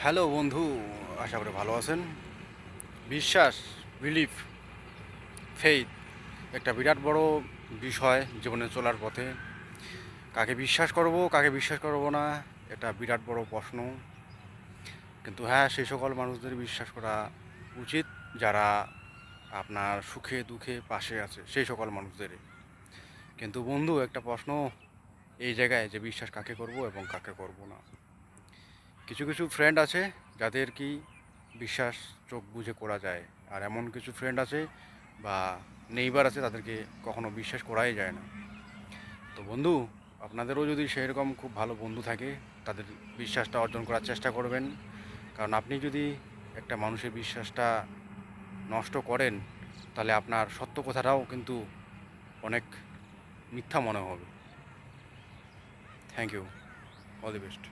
Hello বন্ধু, আশা করি ভালো আছেন। বিশ্বাস, বিলিফ, ফেইথ একটা বিরাট বড় বিষয় জীবনে চলার পথে। কাকে বিশ্বাস করব, কাকে বিশ্বাস করব না, এটা বিরাট বড় প্রশ্ন। কিন্তু হ্যাঁ, সেই সকল মানুষদের বিশ্বাস করা উচিত যারা আপনার সুখে দুঃখে পাশে আছে, সেই সকল মানুষদেরই। কিন্তু বন্ধু, একটা প্রশ্ন এই জায়গায় যে বিশ্বাস কাকে করব এবং কাকে করব না। কিছু কিছু ফ্রেন্ড আছে যাদের কি বিশ্বাস চোখ বুজে করা যায়, আর এমন কিছু ফ্রেন্ড আছে বা নেইবার আছে তাদেরকে কখনো বিশ্বাস করাই যায় না। তো বন্ধু, আপনাদেরও যদি সেরকম খুব ভালো বন্ধু থাকে, তাদের বিশ্বাসটা অর্জন করার চেষ্টা করবেন। কারণ আপনি যদি একটা মানুষের বিশ্বাসটা নষ্ট করেন, তাহলে আপনার সত্য কথাটাও কিন্তু অনেক মিথ্যা মনে হবে। Thank you, all the best.